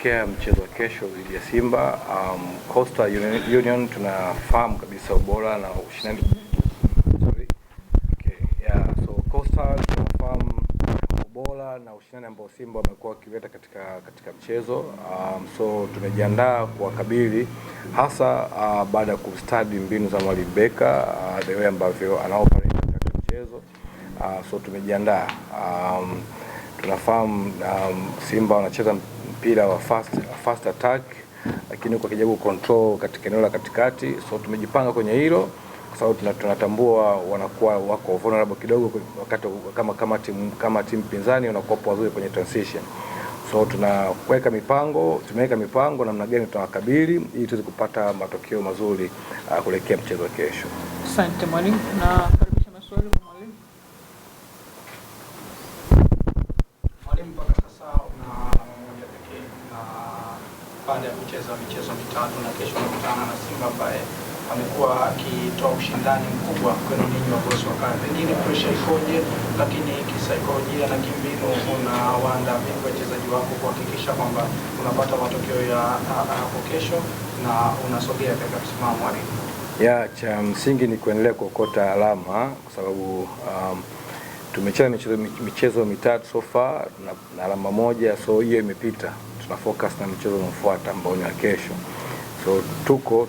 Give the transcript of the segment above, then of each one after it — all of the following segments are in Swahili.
kuelekea mchezo wa kesho dhidi ya Simba, Coastal Union tunafahamu kabisa ubora na ushindani. So Coastal tunafahamu ubora na ushindani ambao Simba wamekuwa wakileta katika mchezo. So tumejiandaa kuwakabili hasa baada ya kustadi mbinu za Mwalimu Beka, the way ambavyo anaoperate katika mchezo. So tumejiandaa. Tunafahamu Simba wanacheza mpira wa fast attack, lakini kwa kijaribu control katika eneo la katikati. So tumejipanga kwenye hilo kwa sababu tunatambua wanakuwa wako vulnerable kidogo wakati kama timu pinzani wanakuwa wazuri kwenye transition. So tumeweka mipango namna gani tunawakabili ili tuweze kupata matokeo mazuri kuelekea mchezo wa kesho. Asante mwalimu, na karibisha maswali kwa mwalimu. Mwalimu, mpaka sasa una alama moja pekee, na baada ya kucheza michezo mitatu na kesho unakutana na Simba ambaye amekuwa akitoa ushindani mkubwa kwenu ninyi wagosi wa kazi. Pengine pressure ikoje, lakini kisaikolojia na kimbinu unawaandaa vipi wachezaji wako kuhakikisha kwamba unapata matokeo ya hapo kesho na unasogea katika msimamo wa ligi? Cha msingi ni kuendelea kuokota alama kwa sababu tumecheza michezo mitatu so far na alama moja, so hiyo imepita. Tuna focus na michezo inayofuata ambao ni ya kesho. So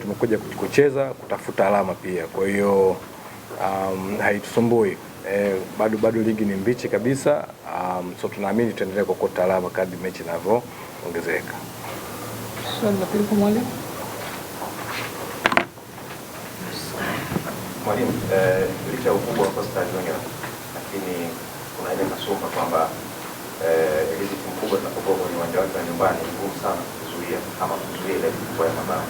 tumekuja kucheza kutafuta alama pia. Kwa hiyo haitusumbui. Bado ligi ni mbichi kabisa. So tunaamini tutaendelea kuokota alama kadri mechi inavyoongezeka. Swali la pili kwa mwalimu. Mwalimu, licha ya ukubwa wa Coastal Union, lakini kuna ile kasumba kwamba hizi timu kubwa zinapokuwa kwenye uwanja wake wa nyumbani ni ngumu sana kuzuia ile kubwa ya mabao.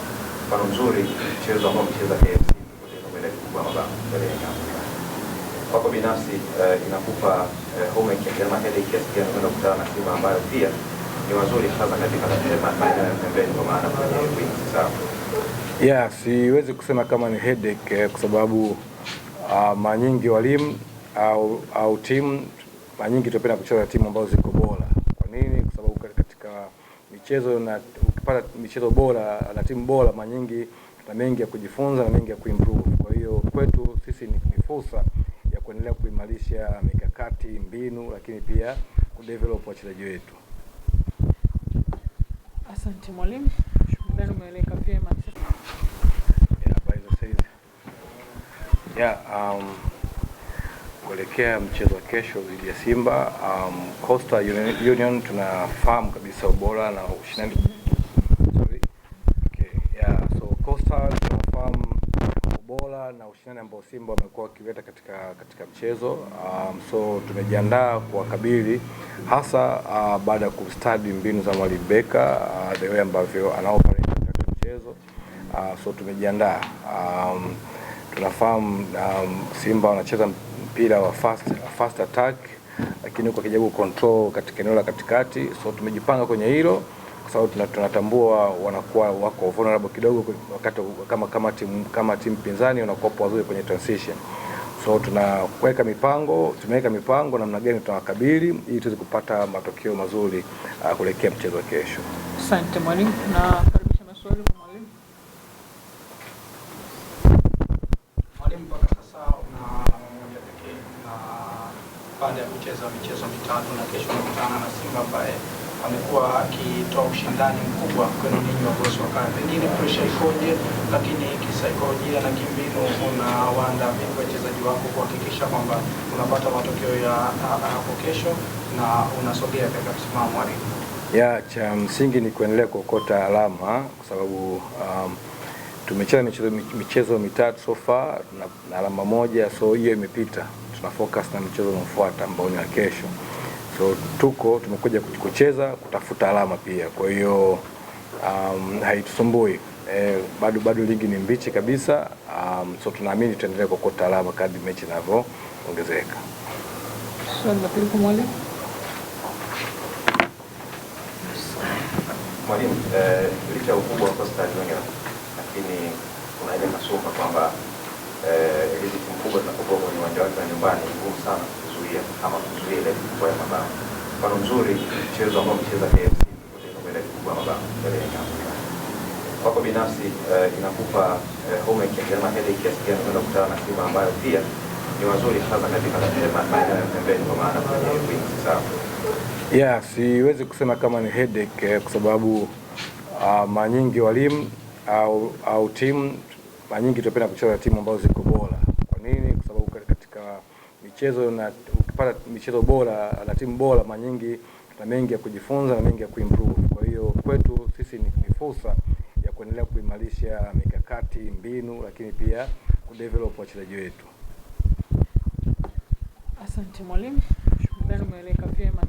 Mfano mzuri mchezo ambao mcheza KMC kupoteza mbele kubwa ya mabao mbele ya Yanga. Kwako binafsi inakupa homework ya headache kiasi gani kwenda kukutana na timu ambayo pia ni wazuri hasa katika maeneo ya pembeni kwa maana kwenye wings sawa? Siwezi kusema kama ni headache kwa sababu mara nyingi walimu au timu mara nyingi tunapenda kucheza timu ambazo ziko bora. Kwa nini? Kwa sababu katika michezo na ukipata michezo bora na timu bora mara nyingi tuna mengi ya kujifunza na mengi ya kuimprove. Kwa hiyo kwetu sisi ni fursa ya kuendelea kuimarisha mikakati, mbinu, lakini pia kudevelop wachezaji wetu. Asante mwalimu. Ndio umeeleka vyema. Kuelekea mchezo wa kesho dhidi ya Simba, Coastal Union tunafahamu kabisa ubora na ushindani. So Coastal tunafahamu ubora na ushindani ambao Simba wamekuwa wakileta katika mchezo. So tumejiandaa kuwakabili hasa baada ya kustadi mbinu za Mwalimu Beka, the way ambavyo anaoperate katika mchezo. So tumejiandaa. Tunafahamu Simba wanacheza mpira wa fast attack, lakini kwa kijaribu control katika eneo la katikati. So tumejipanga kwenye hilo kwa sababu tunatambua wanakuwa wako vulnerable kidogo wakati kama timu pinzani wanakuwa wazuri kwenye transition. So tumeweka mipango namna gani tunawakabili ili tuweze kupata matokeo mazuri kuelekea mchezo wa kesho. Asante mwalimu, na karibisha maswali kwa mwalimu. Mwalimu, mpaka sasa una alama moja pekee, na baada ya kucheza michezo mitatu na kesho unakutana na Simba ambaye amekuwa akitoa ushindani mkubwa kwenu ninyi wagosi wa kazi. Pengine pressure ikoje, lakini kisaikolojia na kimbinu unawaandaa vipi wachezaji wako kuhakikisha kwamba unapata matokeo ya hapo kesho na unasogea katika msimamo wa ligi? Cha msingi ni kuendelea kuokota alama kwa sababu tumecheza michezo mitatu so far na alama moja, so hiyo imepita. Tuna focus na michezo inayofuata ambao ni ya kesho. So tumekuja kucheza kutafuta alama pia. Kwa hiyo haitusumbui. Bado ligi ni mbichi kabisa. So tunaamini tutaendelea kuokota alama kadri mechi inavyoongezeka. Swali la pili kwa mwalimu. Mwalimu, licha ya ukubwa wa Coastal Union, lakini kuna ile kasumba kwamba hizi timu kubwa zinapokuwa kwenye uwanja wake wa nyumbani ni ngumu sana kuzuia ile kubwa ya mabao. Mfano mzuri mchezo ambao mcheza KMC kupoteza mbele kubwa kuchukua mabao mbele ya Yanga. Kwako binafsi inakupa homework ya headache kiasi gani kwenda kukutana na timu ambayo pia ni wazuri hasa katika maeneo ya pembeni kwa maana kwenye wings sawa? Yeah, siwezi kusema kama ni headache kwa sababu mara nyingi walimu au timu mara nyingi tunapenda kucheza timu ambazo ziko bora. Kwa nini? Kwa sababu katika michezo na ukipata michezo bora na timu bora mara nyingi na mengi ya kujifunza na mengi ya kuimprove. Kwa hiyo kwetu sisi ni fursa ya kuendelea kuimarisha mikakati, mbinu, lakini pia kudevelop wachezaji wetu. Asante mwalimu. Nadhani umeeleka vyema.